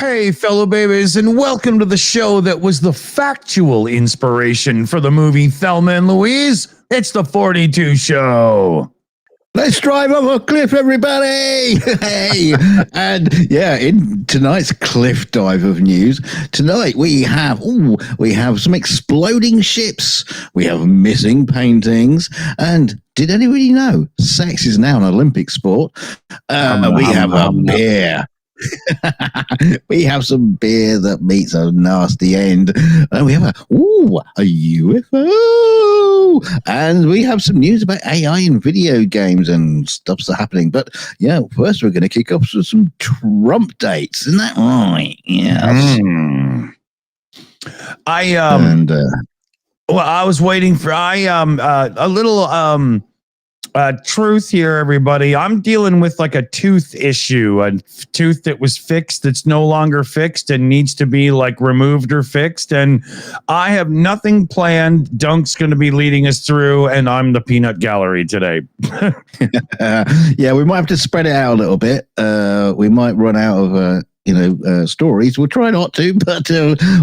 Hey, fellow babies, and welcome to the show that was the factual inspiration for the movie Thelma and Louise. It's the 42 Show. Let's drive off a cliff, everybody! Hey, and yeah, in tonight's cliff dive of news, tonight we have some exploding ships, we have missing paintings, and did anybody know sex is now an Olympic sport? We have a beer. We have some beer that meets a nasty end, and we have a UFO, and we have some news about AI in video games and stuff's happening. But yeah, first we're going to kick off with some Trump dates, isn't that right? Yes. I was waiting for a little truth here, everybody. I'm dealing with like a tooth issue, a tooth that was fixed that's no longer fixed and needs to be like removed or fixed. And I have nothing planned. Dunk's going to be leading us through, and I'm the peanut gallery today. Yeah, we might have to spread it out a little bit. We might run out of stories. We'll try not to, but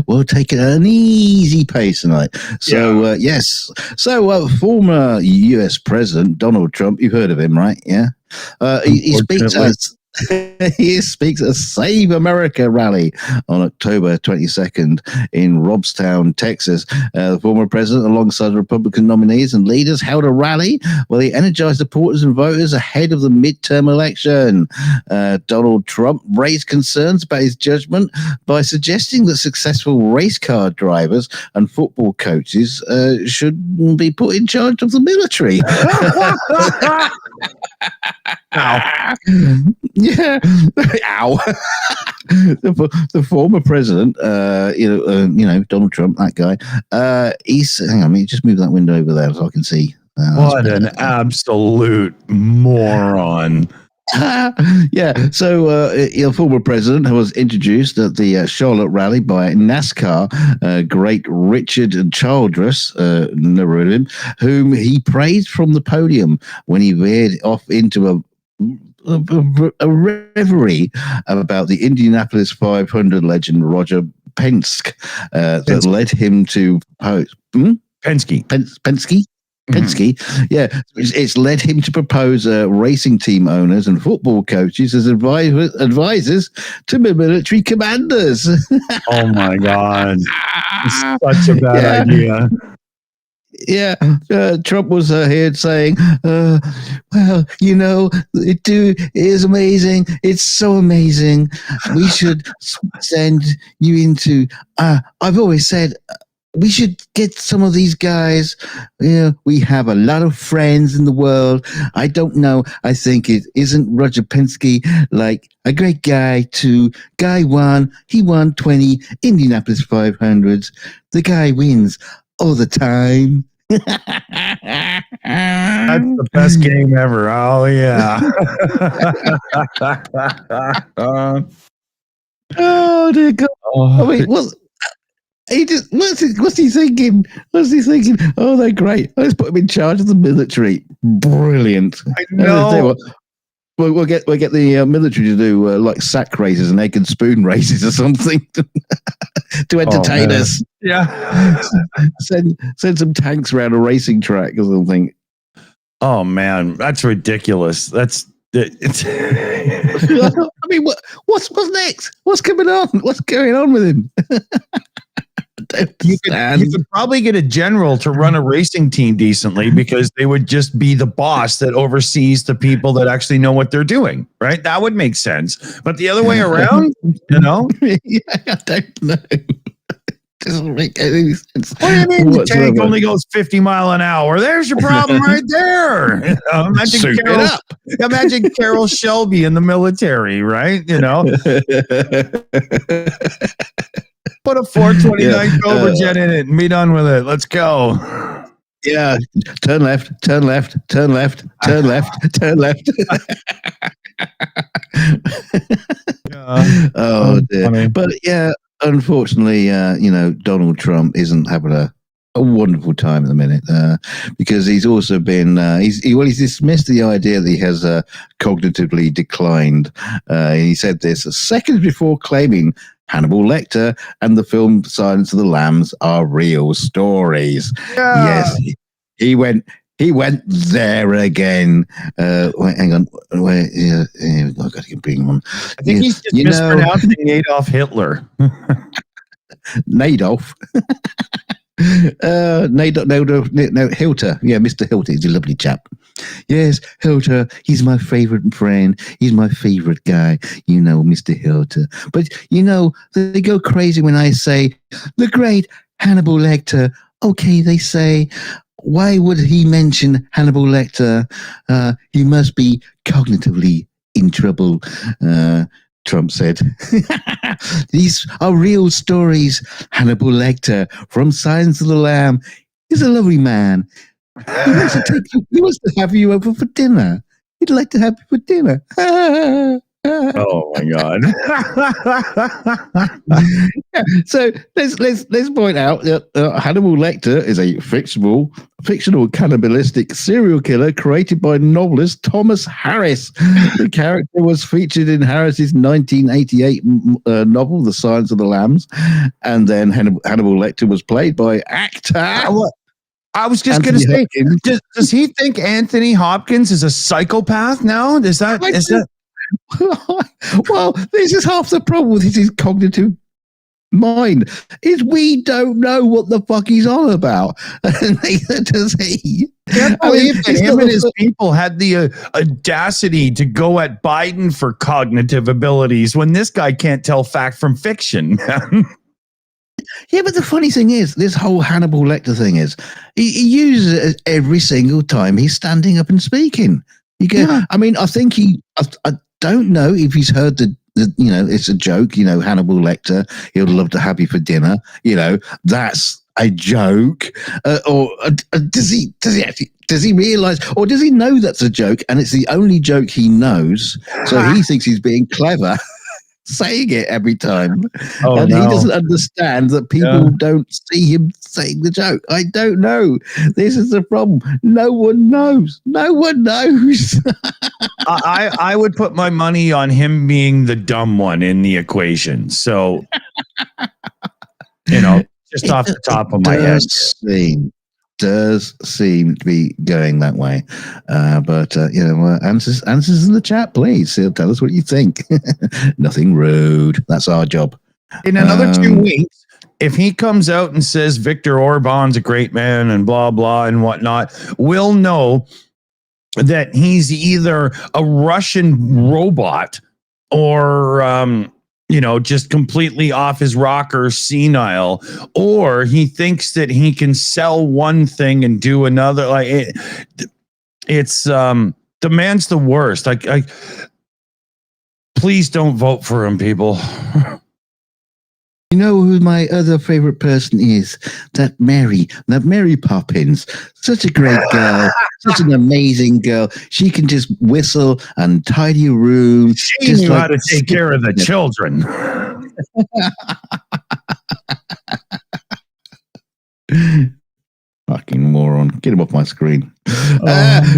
we'll take it at an easy pace tonight. So, yes. So, former U.S. President Donald Trump, you've heard of him, right? Yeah. He speaks at a Save America rally on October 22nd in Robstown, Texas. The former president, alongside Republican nominees and leaders, held a rally where they energized supporters and voters ahead of the midterm election. Donald Trump raised concerns about his judgment by suggesting that successful race car drivers and football coaches should be put in charge of the military. Ow. Yeah, ow. The former president, Donald Trump, that guy. Hang on, just move that window over there so I can see. What an absolute moron. Yeah, so former president was introduced at the Charlotte rally by NASCAR great Richard Childress, never heard of him, whom he praised from the podium when he veered off into a reverie about the Indianapolis 500 legend Roger Penske that led him to propose. Penske, yeah. It's led him to propose racing team owners and football coaches as advisors to military commanders. Oh, my God. It's such a bad idea. Yeah, Trump was here saying, well, it is amazing. It's so amazing. We should send you into, I've always said, we should get some of these guys. We have a lot of friends in the world. I don't know. I think it isn't Roger Penske like a great guy too. Guy won. He won 20 Indianapolis 500s. The guy wins all the time. That's the best game ever. Oh yeah. Oh dear God. I mean, what's he thinking? What's he thinking? Oh, they're great. Let's put him in charge of the military. Brilliant. I know. We'll get the military to do like sack races and egg and spoon races or something to entertain us. Yeah, send some tanks around a racing track or something. Oh man, that's ridiculous. That's it's. I mean, what's next? What's coming on? What's going on with him? You could probably get a general to run a racing team decently because they would just be the boss that oversees the people that actually know what they're doing, right? That would make sense. But the other way around, Yeah, I don't know. Doesn't make any sense. What do you mean the tank only goes 50 miles an hour? There's your problem right there. Imagine Carol Shelby in the military, right? Put a 429 Cobra jet in it and be done with it. Let's go. Yeah. Turn left. Oh, dear. Funny. But yeah, unfortunately, Donald Trump isn't having a a wonderful time at the minute because he's also been he's dismissed the idea that he has cognitively declined. He said this seconds before claiming Hannibal Lecter and the film Silence of the Lambs are real stories. Yeah. Yes, he went there again. Wait, hang on. Wait, I've got to bring him on. I think he's just mispronouncing Adolf Hitler. Nadolf. No, Hilter. Yeah, Mr. Hilter. He's a lovely chap. Yes, Hilter. He's my favorite friend. He's my favorite guy. You know, Mr. Hilter. But, you know, they go crazy when I say the great Hannibal Lecter. Okay, they say, why would he mention Hannibal Lecter? He must be cognitively in trouble. Trump said, these are real stories. Hannibal Lecter from Silence of the Lamb is a lovely man. He wants to have you over for dinner. He'd like to have you for dinner. Oh my God. So let's point out that Hannibal Lecter is a fictional cannibalistic serial killer created by novelist Thomas Harris. The character was featured in Harris's 1988 novel The Silence of the Lambs, and then Hannibal Lecter was played by actor. I was just going to say, does he think Anthony Hopkins is a psychopath now? Is that? Well, this is half the problem with his cognitive mind, is we don't know what the fuck he's on about. Neither does he. I believe that him and his people had the audacity to go at Biden for cognitive abilities when this guy can't tell fact from fiction. Yeah, but the funny thing is, this whole Hannibal Lecter thing is, he uses it every single time he's standing up and speaking. You go, yeah. I mean, I think I don't know if he's heard the you know, it's a joke, you know, Hannibal Lecter, he'll love to have you for dinner, you know, that's a joke. Or does he realize, or does he know that's a joke and it's the only joke he knows, so he thinks he's being clever saying it every time, and he doesn't understand that people don't see him saying the joke. I don't know. This is the problem. No one knows. I would put my money on him being the dumb one in the equation. So, you know, just off the top of my head. Does seem to be going that way, but you know, answers in the chat, please. Tell us what you think. Nothing rude. That's our job. In another 2 weeks, if he comes out and says Viktor Orban's a great man and blah blah and whatnot, we'll know that he's either a Russian robot or you know, just completely off his rocker, senile, or he thinks that he can sell one thing and do another. Like it's the man's the worst. I please don't vote for him, people. You know who my other favorite person is? That Mary Poppins. Such a great girl. Such an amazing girl. She can just whistle and tidy a room. She knew how to take care of the children. Fucking moron. Get him off my screen.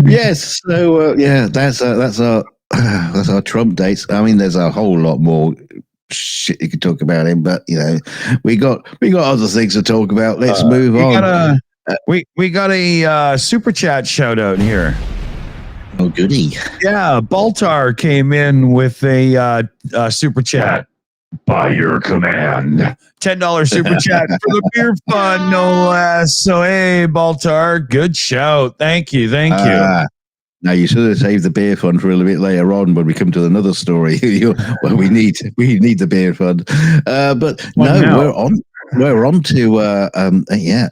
Yes. So, that's our Trump dates. I mean, there's a whole lot more shit you could talk about him, but you know, we got other things to talk about. Let's move on. We got a super chat shout out here. Oh, goody. Yeah, Baltar came in with a super chat. By your command. $10 super chat for the beer fund, no less. So hey, Baltar, good shout. Thank you. Now you should have saved the beer fund for a little bit later on when we come to another story. Well, we need the beer fund, but we're on to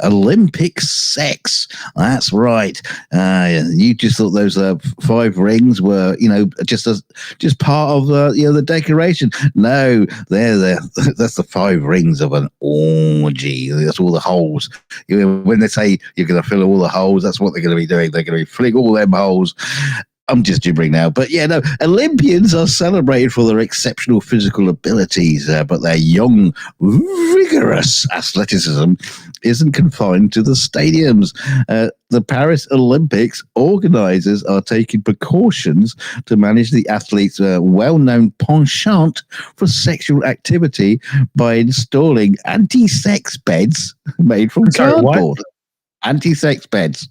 Olympic sex. That's right. You just thought those 5 rings were, you know, just part of the decoration. No, that's the 5 rings of an orgy. That's all the holes. When they say you're going to fill all the holes, that's what they're going to be doing. They're going to be filling all them holes. I'm just gibbering now, but yeah, no. Olympians are celebrated for their exceptional physical abilities, but their young, vigorous athleticism isn't confined to the stadiums. The Paris Olympics organizers are taking precautions to manage the athletes' well-known penchant for sexual activity by installing anti-sex beds made from cardboard. Anti-sex beds.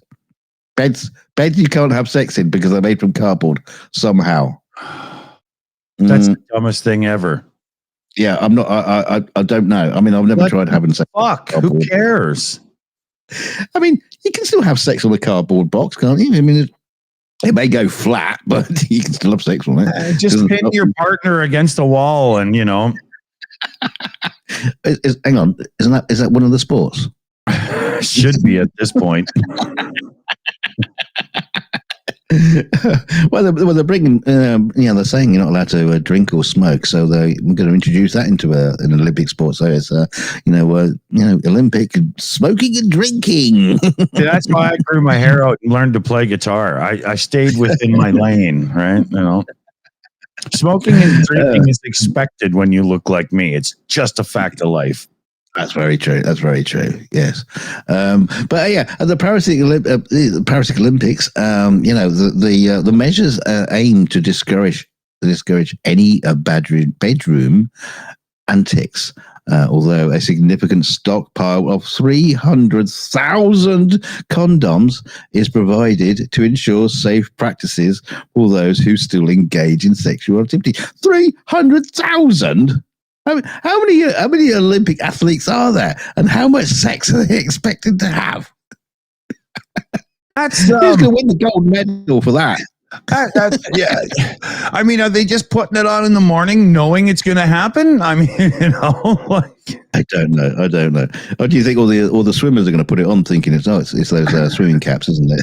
Beds you can't have sex in because they're made from cardboard somehow. That's the dumbest thing ever. Yeah, I'm not. I don't know. I mean, I've never tried having sex. Fuck, who cares? I mean, you can still have sex on a cardboard box, can't you? I mean, it may go flat, but you can still have sex on it. Just pin your partner against a wall, and hang on, is that one of the sports? Should be at this point. Well, they're bringing, they're saying you're not allowed to drink or smoke, so they're going to introduce that into an Olympic sport. So it's, Olympic smoking and drinking. That's why I grew my hair out and learned to play guitar. I stayed within my lane, right? Smoking and drinking is expected when you look like me. It's just a fact of life. That's very true. Yes, but yeah, at the Paris Olympics, the measures aim to discourage any bedroom antics. Although a significant stockpile of 300,000 condoms is provided to ensure safe practices for those who still engage in sexual activity. 300,000. How many Olympic athletes are there, and how much sex are they expected to have? That's who's going to win the gold medal for that? Yeah. I mean, are they just putting it on in the morning, knowing it's going to happen? I mean, I don't know. Or do you think all the swimmers are going to put it on, thinking it's those swimming caps, isn't it?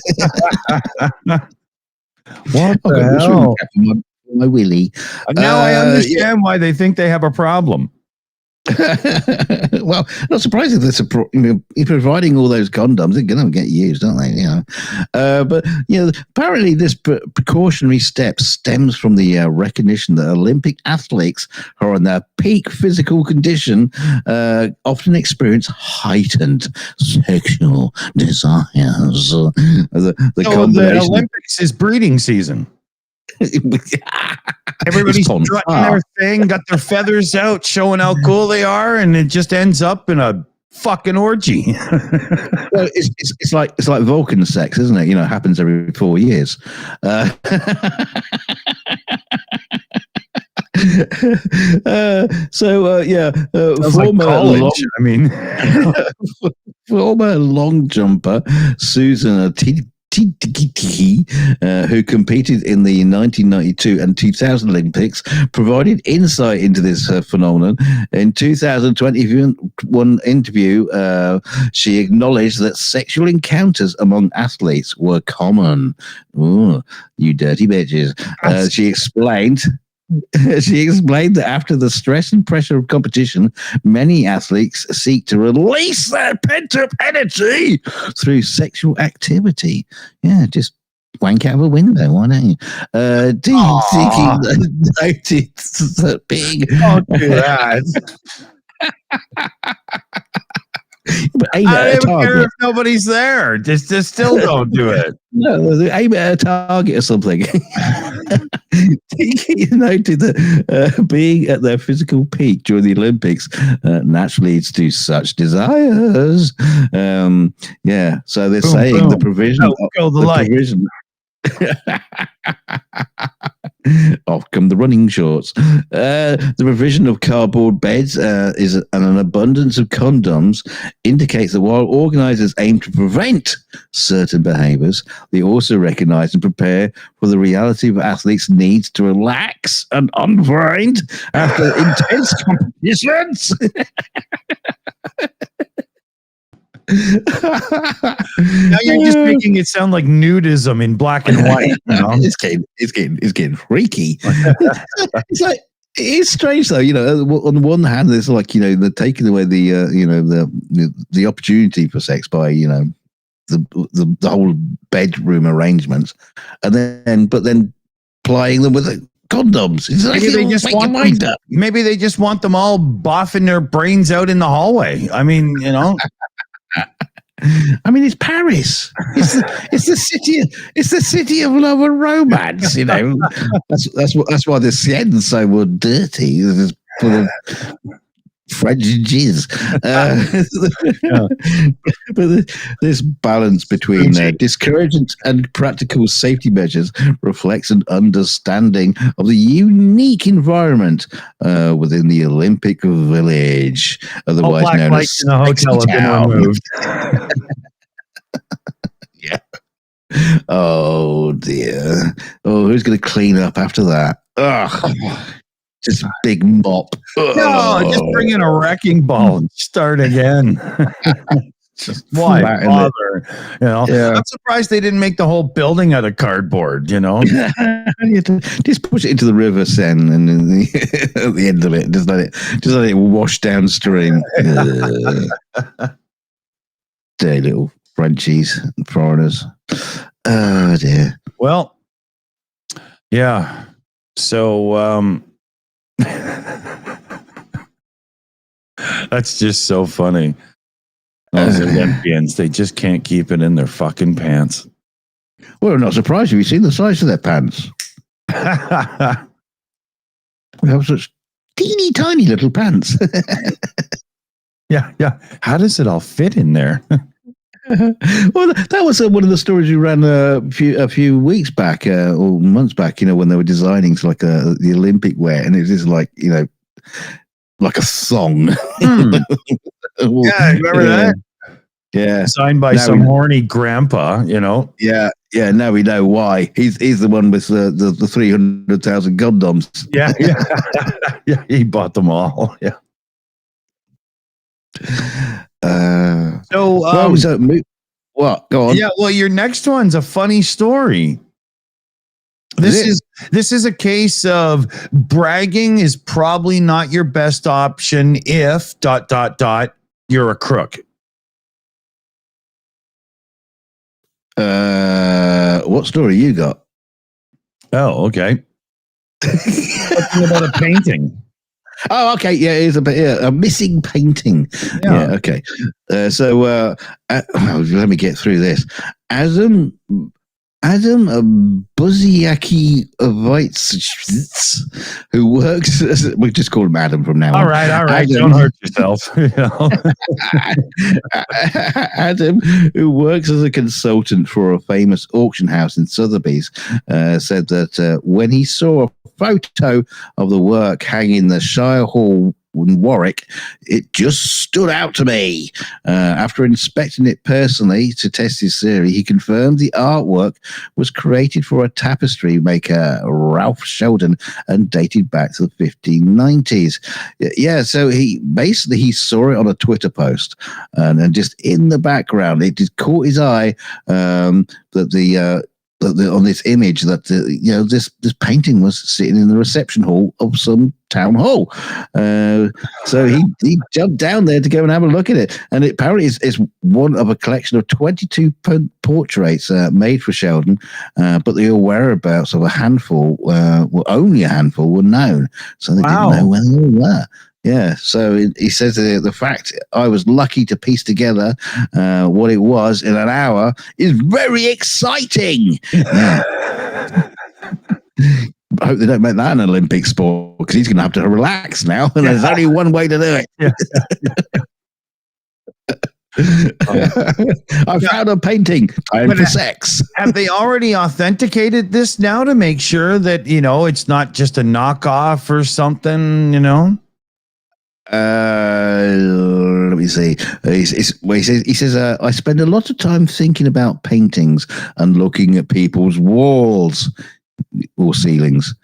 What the hell? My willy. Now I understand why they think they have a problem. Well, not surprising if you're providing all those condoms, they're going to get used, aren't they? But apparently this precautionary step stems from the recognition that Olympic athletes who are in their peak physical condition often experience heightened sexual desires. The Olympics is breeding season. Everybody's strutting their thing, got their feathers out, showing how cool they are, and it just ends up in a fucking orgy. Well, it's like Vulcan sex, isn't it? It happens every 4 years. Former college. Former long jumper Susan who competed in the 1992 and 2000 Olympics, provided insight into this phenomenon. In 2021 interview, she acknowledged that sexual encounters among athletes were common. Ooh, you dirty bitches. She explained that after the stress and pressure of competition, many athletes seek to release their pent-up energy through sexual activity. Yeah, just wank out of a window, why don't you? Thinking that being... Don't do that. But aim I at a don't care target. if nobody's there. Just still don't do it. No, aim at a target or something. He noted that being at their physical peak during the Olympics naturally leads to such desires. So they're saying the provision provision. Off come the running shorts. The provision of cardboard beds is an abundance of condoms indicates that while organizers aim to prevent certain behaviors, they also recognize and prepare for the reality of athletes' needs to relax and unwind after intense competitions. Now you're just making it sound like nudism in black and white. It's getting freaky. It's strange though. On the one hand, there's like they're taking away the opportunity for sex by the whole bedroom arrangements, and then plying them with condoms. It's like, maybe they just want them all boffing their brains out in the hallway. I mean, I mean, it's Paris. It's the city of love and romance. That's why the Siene's so dirty. It's full of French jizz. But this balance between discouragement and practical safety measures reflects an understanding of the unique environment within the Olympic Village, otherwise known as in the hotel have been removed. Yeah. Oh dear. Oh, who's going to clean up after that? Ugh. Just a big mop. No, just bring in a wrecking ball and start again. Why bother? I'm surprised they didn't make the whole building out of cardboard. Just push it into the river, Seine, and at the end of it, just let it wash downstream. Dear little Frenchies and foreigners. Oh dear. Well, yeah. So. That's just so funny. Those Olympians, they just can't keep it in their fucking pants. Well, I'm not surprised. Have you seen the size of their pants? We have such teeny tiny little pants. Yeah. How does it all fit in there? Well, that was one of the stories we ran a few weeks back or months back. When they were designing the Olympic wear, and it was just like a thong. Yeah, remember that? Yeah, signed by some horny grandpa. Yeah. Now we know why. He's the one with the 300,000 condoms. Yeah. Yeah. He bought them all. Yeah. What? Go on. Yeah. Well, your next one's a funny story. This is a case of bragging is probably not your best option if ... you're a crook. What story you got? Oh, okay. Talking about a painting. Oh, okay. Yeah, it is a missing painting. Yeah, okay. So let me get through this. Adam Buziaki-Weitz, who works we just call him Adam from now on. All right. Adam, don't hurt yourself. Adam, who works as a consultant for a famous auction house in Sotheby's, said that when he saw a photo of the work hanging in the Shire Hall in Warwick, it just stood out to me. After inspecting it personally to test his theory, he confirmed the artwork was created for a tapestry maker, Ralph Sheldon, and dated back to the 1590s. Yeah, so he saw it on a Twitter post, and just in the background, it just caught his eye that on this image that this painting was sitting in the reception hall of some town hall. So he jumped down there to go and have a look at it, and it apparently is one of a collection of 22 portraits made for Sheldon, but the whereabouts of only a handful were known, so they didn't know where they were. Yeah, so he says the fact I was lucky to piece together what it was in an hour is very exciting. Yeah. I hope they don't make that an Olympic sport, because he's going to have to relax now, and there's only one way to do it. I found a painting. I'm for sex. Have they already authenticated this now to make sure that it's not just a knockoff or something? Let me see. He says, I spend a lot of time thinking about paintings and looking at people's walls or ceilings.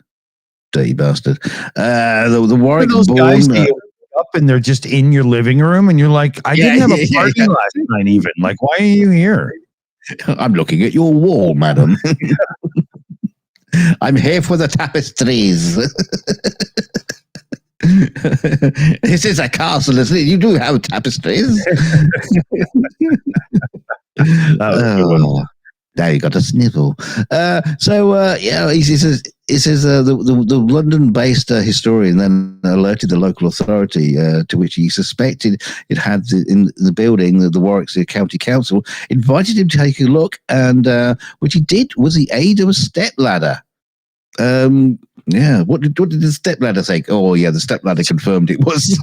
Dirty bastard. The Warwick those guys up and they're just in your living room, and you're like, I didn't have a party last night even. Like, why are you here? I'm looking at your wall, madam. I'm here for the tapestries. This is a castle, isn't it? You do have tapestries. That was a good one. Now you got a snivel. He says the London-based historian then alerted the local authority to which he suspected it had in the building, the Warwickshire County Council, invited him to take a look, and which he did with the aid of a stepladder. What did the stepladder think? Oh, yeah, the stepladder confirmed it was.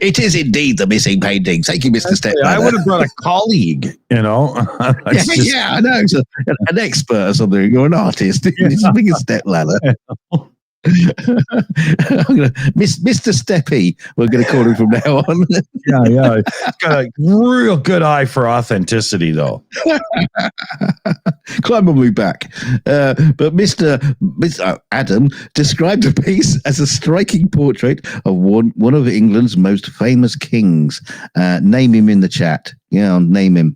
It is indeed the missing painting. Thank you, Mr. Stepladder. I would have brought a colleague, you know. I know. So, an expert or something. You're an artist. It's a big stepladder. Mr. Steppy, we're going to call him from now on. Yeah. He's got a real good eye for authenticity, though. Climb on me back. But Mr. Adam described the piece as a striking portrait of one of England's most famous kings. Name him in the chat. Yeah, I'll name him.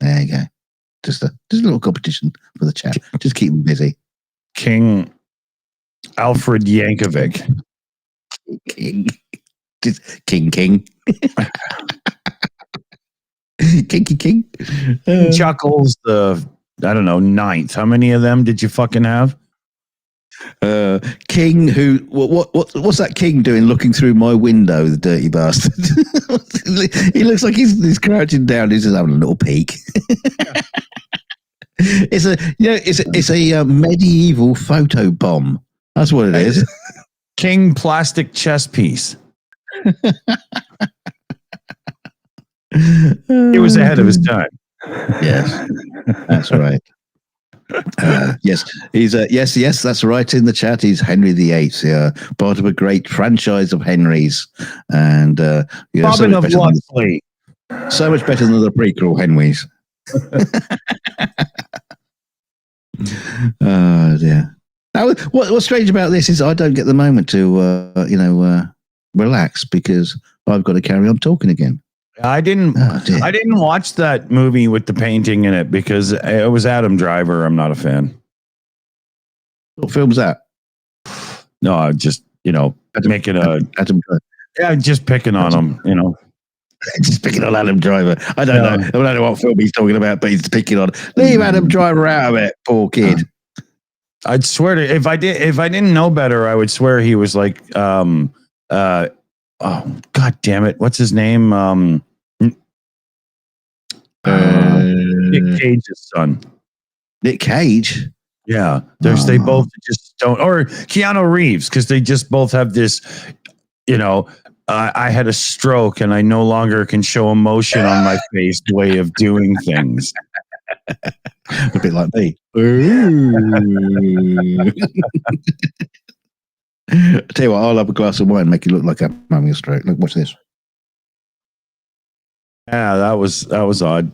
There you go. Just a little competition for the chat. Just keep them busy. King Alfred Yankovic. King. King. Kinky King. Chuckles, the, I don't know, 9th. How many of them did you fucking have? King, who, what's that king doing looking through my window, the dirty bastard? He looks like he's crouching down, he's just having a little peek. It's a medieval photo bomb. That's what it is. King plastic chess piece. He was ahead of his time. Yes, that's right. Yes, he's yes, that's right. In the chat, he's Henry VIII, part of a great franchise of Henrys, and Robin of Locksley. So much better than the prequel Henrys. Oh dear. Now, what's strange about this is I don't get the moment to relax because I've got to carry on talking again. I didn't watch that movie with the painting in it because it was Adam Driver. I'm not a fan. What film's that? No, I just making a Adam Driver. Yeah, just picking on him. Just picking on Adam Driver. I don't know. I don't know what film he's talking about, but he's picking on. Leave Adam Driver out of it, poor kid. I'd swear to if I didn't know better, I would swear he was like oh god damn it, what's his name? Nick Cage's son. Nick Cage? Yeah. They both just don't, or Keanu Reeves, because they just both have this, I had a stroke and I no longer can show emotion on my face way of doing things. A bit like me. I tell you what, I'll have a glass of wine and make you look like I'm having a stroke. Look, watch this. Yeah, that was odd.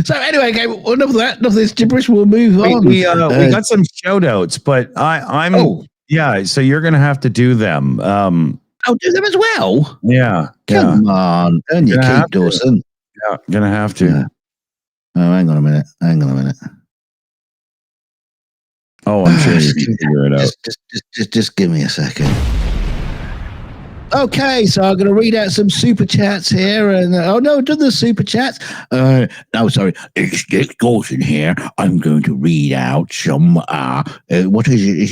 So anyway, okay, enough of that. Enough of this gibberish. We'll move on. We got some shout outs, but so you're gonna have to do them. I'll do them as well. Yeah. Come on, earn your keep, Dawson. Yeah, gonna have to. Yeah. Oh, hang on a minute. Oh, I'm sure you can figure it out. Just give me a second. Okay, so I'm going to read out some super chats here, and do the super chats. Sorry, it's Dick Dawson here. I'm going to read out some. What is it?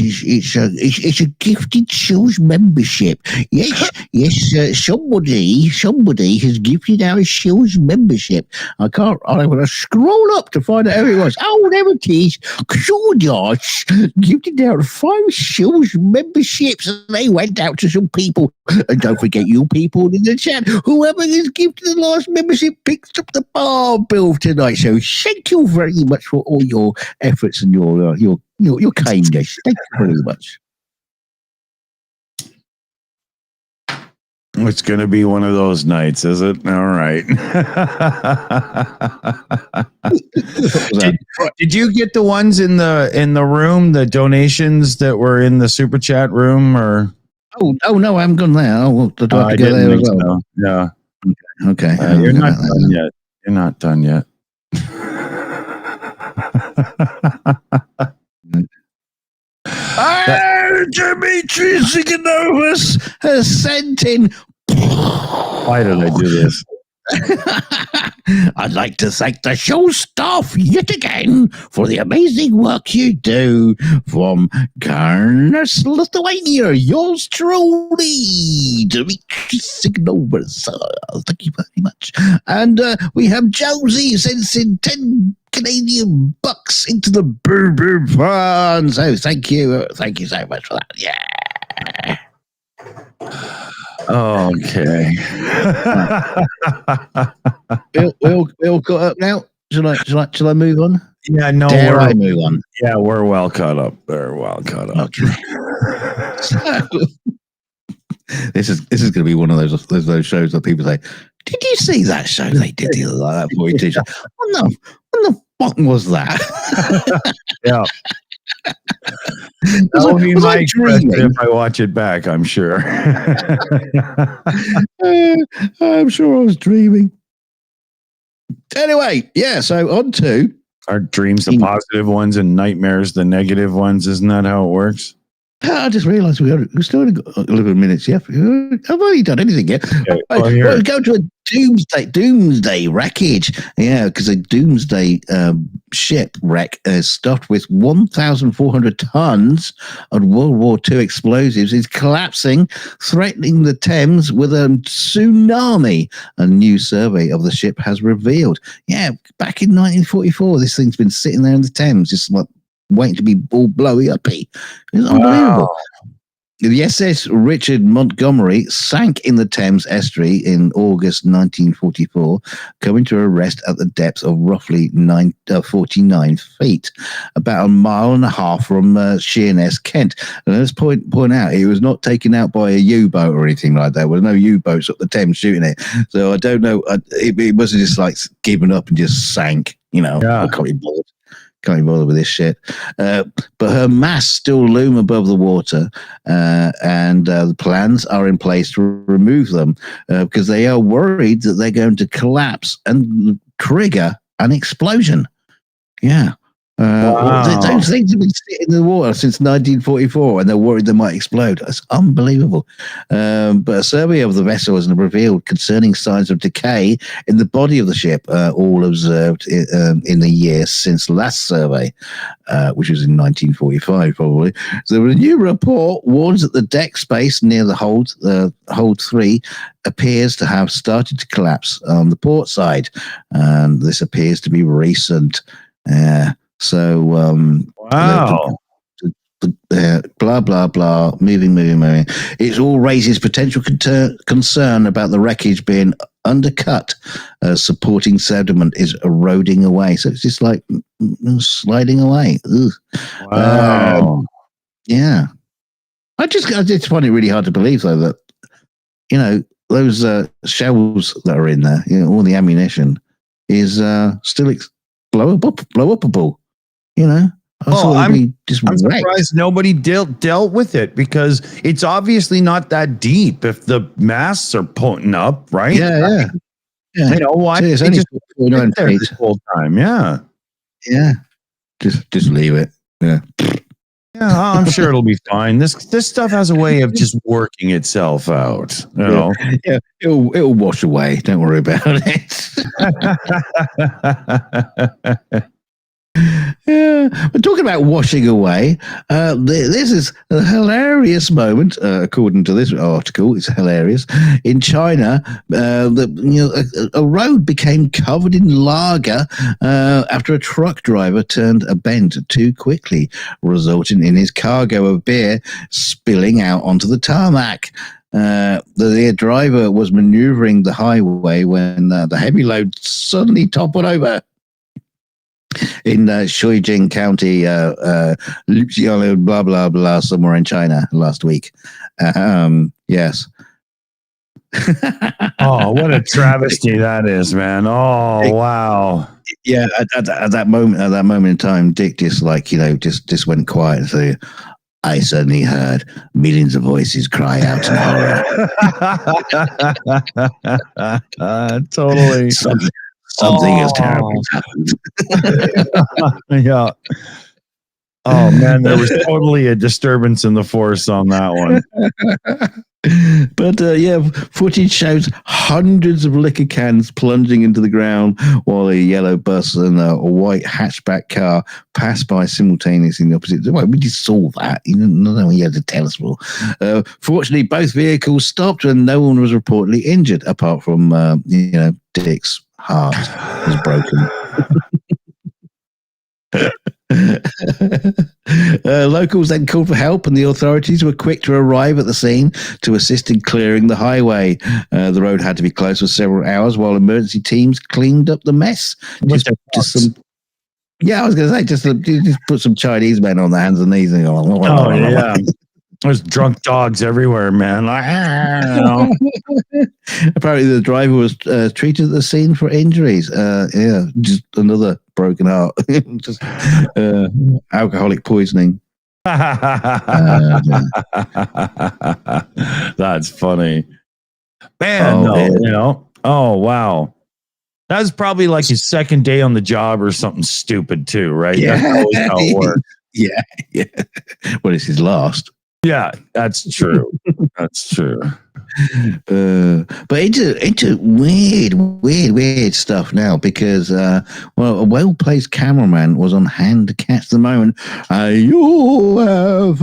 It's a gifted Shills membership. Yes. Somebody has gifted out a Shills membership. I'm going to scroll up to find out who it was. Oh, there it is. Claudius gifted out 5 Shills memberships, and they went out to some people. And don't forget, you people in the chat, whoever is gifted the last membership picks up the bar bill tonight. So thank you very much for all your efforts and your kindness. Thank you very much. It's going to be one of those nights, is it? All right. Did you get the ones in the room, the donations that were in the super chat room, or? Oh no, I haven't gone there. Oh, do I have to go there as well? So. Yeah. Okay. You're not done yet. You're not done yet. Dimitri Ziganovas has sent in. Why did I do this? I'd like to thank the show staff yet again for the amazing work you do. From Karnas, Lithuania, yours truly, Dimitri Signovas. Thank you very much. And we have Josie sends in 10 Canadian bucks into the Boo Fund. So thank you. Thank you so much for that. Yeah. Okay. we all caught up now. Shall I move on? Yeah, no. Dare I move on? Yeah, we're well caught up. We're well caught up. Okay. So, this is going to be one of those shows that people say, "Did you see that show they did the other like that for you?" What the fuck was that? Yeah. That'll be my expression if I watch it back, I'm sure. I'm sure I was dreaming. Anyway, yeah, so on to... Are dreams the positive ones and nightmares the negative ones? Isn't that how it works? I just realised we've still got 11 minutes. Yeah, I've already done anything yet. Okay, we'll go to a doomsday wreckage. Yeah, because a doomsday shipwreck stuffed with 1,400 tons of World War II explosives is collapsing, threatening the Thames with a tsunami. A new survey of the ship has revealed. Yeah, back in 1944, this thing's been sitting there in the Thames, just like waiting to be all blowy uppy. It's unbelievable. Wow. The SS Richard Montgomery sank in the Thames estuary in August 1944, coming to a rest at the depth of roughly 49 feet, about a mile and a half from Sheerness, Kent. And let's point out, it was not taken out by a U-boat or anything like that. There were no U-boats up the Thames shooting it. So I don't know. It wasn't just like giving up and just sank. Yeah. I can't be bothered. Can't be bothered with this shit. But her masts still loom above the water, and the plans are in place to remove them because they are worried that they're going to collapse and trigger an explosion. Yeah. Those things have been sitting in the water since 1944, and they're worried they might explode. That's unbelievable. But a survey of the vessel has revealed concerning signs of decay in the body of the ship, all observed in the year since last survey, which was in 1945, probably. So a new report warns that the deck space near the hold 3 appears to have started to collapse on the port side, and this appears to be recent. So, wow. Blah, blah, blah, moving. It all raises potential concern about the wreckage being undercut as supporting sediment is eroding away. So it's just like sliding away. Ugh. Wow. Yeah. I just find it really hard to believe, though, that, those shells that are in there, all the ammunition is still blow upable. I'm surprised nobody dealt with it because it's obviously not that deep if the masts are pointing up, right? Yeah. Why it's they just sit there the whole time? Yeah. Just leave it. Yeah. Yeah, I'm sure it'll be fine. This stuff has a way of just working itself out. Yeah, it'll wash away. Don't worry about it. Yeah, we're talking about washing away. This is a hilarious moment, according to this article. It's hilarious. In China, a road became covered in lager after a truck driver turned a bend too quickly, resulting in his cargo of beer spilling out onto the tarmac. The driver was maneuvering the highway when the heavy load suddenly toppled over. In Shuijing County, blah, blah, blah, somewhere in China last week. Yes. Oh, what a travesty that is, man. Oh, wow. Yeah, at that moment in time, Dick just just went quiet. So I suddenly heard millions of voices cry out in horror. Totally. Something has terrible happened. Yeah. Oh man, there was totally a disturbance in the force on that one. But footage shows hundreds of liquor cans plunging into the ground while a yellow bus and a white hatchback car pass by simultaneously in the opposite. Well, we just saw that. You know, you had to tell us more. Fortunately, both vehicles stopped and no one was reportedly injured, apart from Dick's heart was broken. Locals then called for help, and the authorities were quick to arrive at the scene to assist in clearing the highway. The road had to be closed for several hours while emergency teams cleaned up the mess. I was going to say, just put some Chinese men on their hands and knees and go, yeah. There's drunk dogs everywhere, man. Apparently, the driver was treated at the scene for injuries. Just another broken heart. Just alcoholic poisoning. That's funny, man. Oh wow, that's probably like his second day on the job or something stupid too, right? Yeah. That's always how it works. Yeah. Well, it's his last. Yeah, that's true. That's true. But into weird stuff now because a well-placed cameraman was on hand to catch the moment a UFO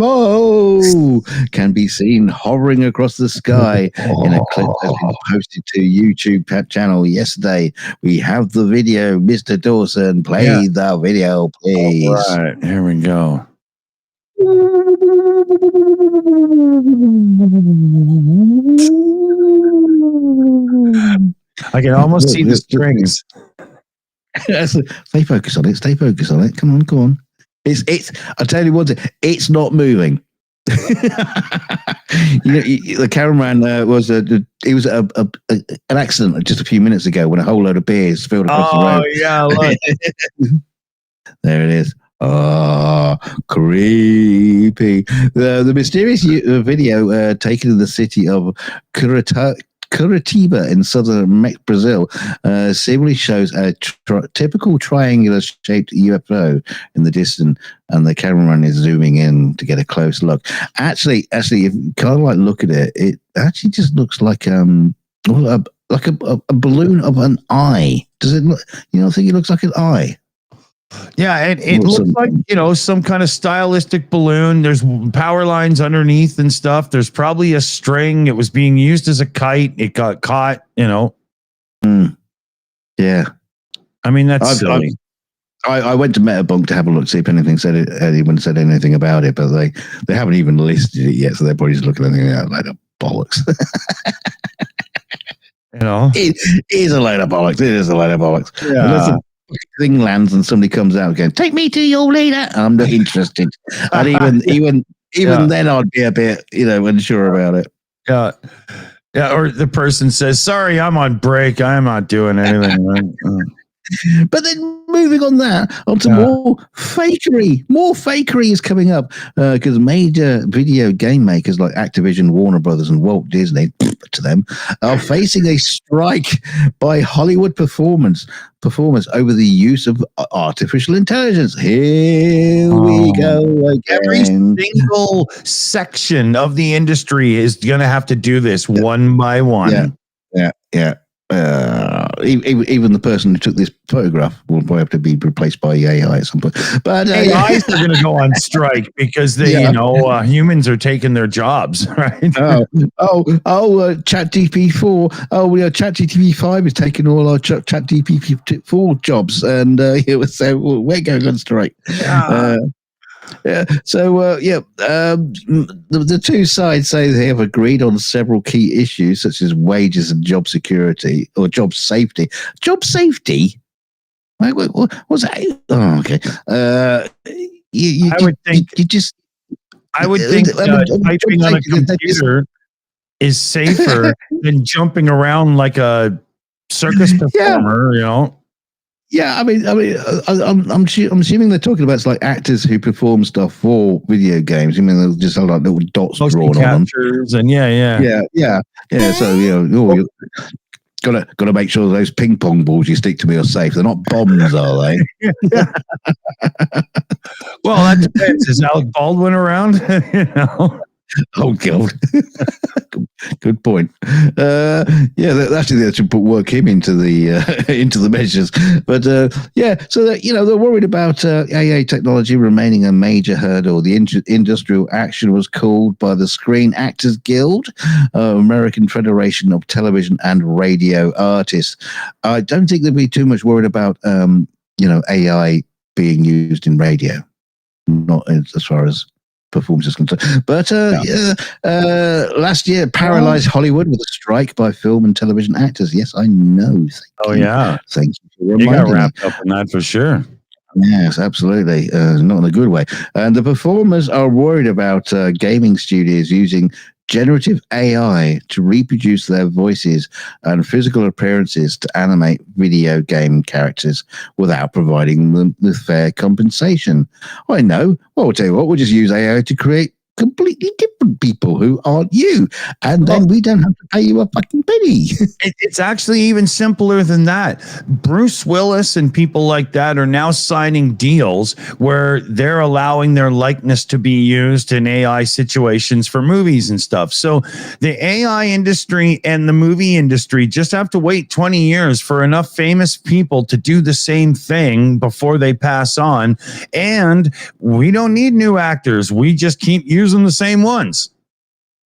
can be seen hovering across the sky in a clip that's been posted to YouTube channel yesterday. We have the video, Mr. Dawson. Play the video, please. All right, here we go. I can almost see the strings. Stay focused on it. Stay focused on it. Come on. It's. I tell you what, it's not moving. The cameraman was an accident just a few minutes ago when a whole load of beers spilled across the road. Oh yeah, look. There it is. Oh, creepy. The mysterious video taken in the city of Curitiba in southern Brazil seemingly shows a typical triangular-shaped UFO in the distance, and the cameraman is zooming in to get a close look. Actually, if you kind of like look at it, it actually just looks like a balloon of an eye. Does it look? You don't think it looks like an eye? Yeah, it looks like, some kind of stylistic balloon. There's power lines underneath and stuff. There's probably a string. It was being used as a kite. It got caught, Yeah. I mean, that's silly. I went to Metabunk to have a look, see if anyone said anything about it, but they haven't even listed it yet, so they're probably just looking at it like a bollocks. It is a load of bollocks. It is a load of bollocks. Yeah. Thing lands and somebody comes out going, "Take me to your leader." I'm not interested. And even then, I'd be a bit, unsure about it. Yeah. Or the person says, "Sorry, I'm on break. I'm not doing anything." Right? But then moving on onto more fakery. More fakery is coming up because major video game makers like Activision, Warner Brothers, and Walt Disney, to them, are facing a strike by Hollywood performers over the use of artificial intelligence. Here we go again. Every single section of the industry is going to have to do this one by one. Yeah. Even the person who took this photograph will probably have to be replaced by AI at some point. But AIs are going to go on strike because humans are taking their jobs, right? ChatGPT-4. ChatGPT-5 is taking all our ChatGPT-4 jobs, and so we're going on strike. Yeah. The two sides say they have agreed on several key issues such as wages and job security or job safety. Job safety? What's that? Oh, okay. I would think typing on a computer is safer than jumping around like a circus performer. Yeah, I'm assuming they're talking about like actors who perform stuff for video games. I mean, they'll just have like little dots drawn on them. And yeah. So Gotta make sure those ping pong balls you stick to me are safe. They're not bombs, are they? Well, that depends. Is Alec Baldwin around? Oh God, good point. Actually, they should work him into the measures. But so that they're worried about AA technology remaining a major hurdle. The industrial action was called by the Screen Actors Guild, American Federation of Television and Radio Artists. I don't think they'd be too much worried about AI being used in radio, not as far as performance is concerned. But last year paralyzed Hollywood with a strike by film and television actors. Yes, I know. Thank you for reminding me. You got wrapped up in that for sure. Yes, absolutely. Not in a good way. And the performers are worried about gaming studios using generative AI to reproduce their voices and physical appearances to animate video game characters without providing them with fair compensation. I know. Well, I'll tell you what, we'll just use AI to create completely different people who aren't you, and then we don't have to pay you a fucking penny. It's actually even simpler than that. Bruce Willis and people like that are now signing deals where they're allowing their likeness to be used in AI situations for movies and stuff. So the AI industry and the movie industry just have to wait 20 years for enough famous people to do the same thing before they pass on. And we don't need new actors. We just keep using the same ones.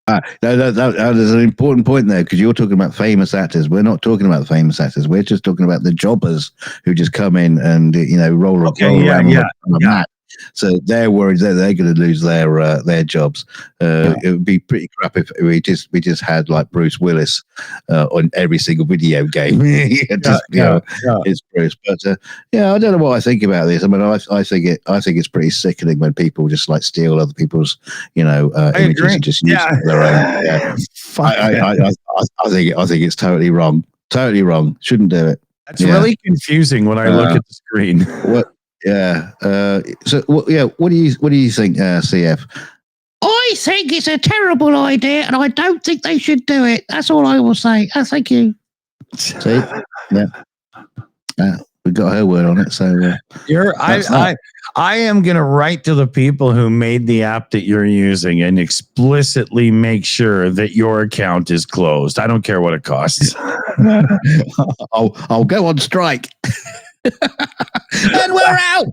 That is an important point there, because you're talking about famous actors. We're not talking about famous actors. We're just talking about the jobbers who just come in and roll around on the mat. So they're worried that they're going to lose their jobs. It would be pretty crap if we just had like Bruce Willis on every single video game. It's Bruce. But I don't know what I think about this. I mean, I think it's pretty sickening when people just like steal other people's images and just use their own. Yeah. I think it's totally wrong. Totally wrong. Shouldn't do it. That's really confusing when I look at the screen. What? Yeah. What do you think, CF? I think it's a terrible idea, and I don't think they should do it. That's all I will say. Thank you. See, yeah, we got her word on it. So I am going to write to the people who made the app that you're using and explicitly make sure that your account is closed. I don't care what it costs. I'll go on strike. And we're out.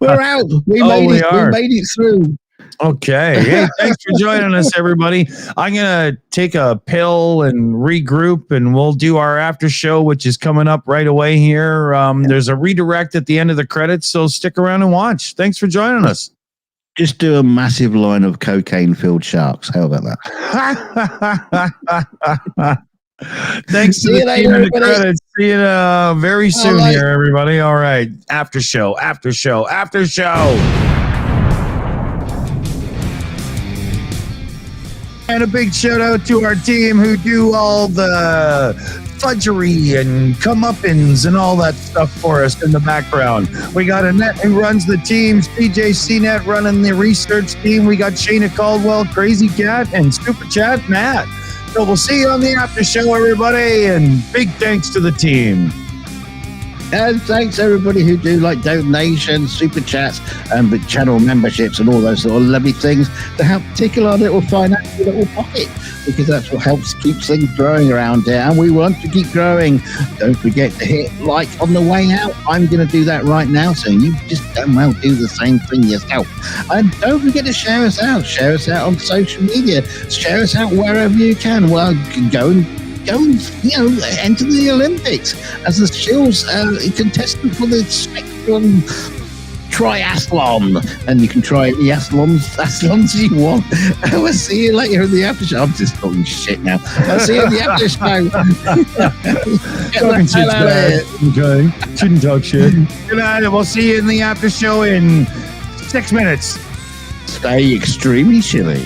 We're out. We made it through. Okay. Hey, thanks for joining us, everybody. I'm going to take a pill and regroup, and we'll do our after show, which is coming up right away here. There's a redirect at the end of the credits, so stick around and watch. Thanks for joining us. Just do a massive line of cocaine-filled sharks. How about that? Thanks to the team in the credits. See you very soon here, everybody. All right. After show. And a big shout out to our team who do all the fudgery and comeuppance and all that stuff for us in the background. We got Annette who runs the teams, PJ CNET running the research team. We got Shayna Caldwell, Crazy Cat, and Super Chat Matt. So we'll see you on the after show, everybody, and big thanks to the team. And thanks everybody who do like donations, super chats, and big channel memberships and all those sort of lovely things to help tickle our little financial little pocket, because that's what helps keep things growing around here, and we want to keep growing. Don't forget to hit like on the way out. I'm going to do that right now, so you just damn well do the same thing yourself. And don't forget to share us out. Share us out on social media. Share us out wherever you can. Well, you can go and enter the Olympics as the Shills contestant for the Spectrum Triathlon, and you can try the athlons you want. We'll see you later in the after show. I'm just talking shit now. I'll see you in the after show. Talking shit's bad. Okay, shouldn't talk shit. Good night, and we'll see you in the after show in 6 minutes. Stay extremely chilly.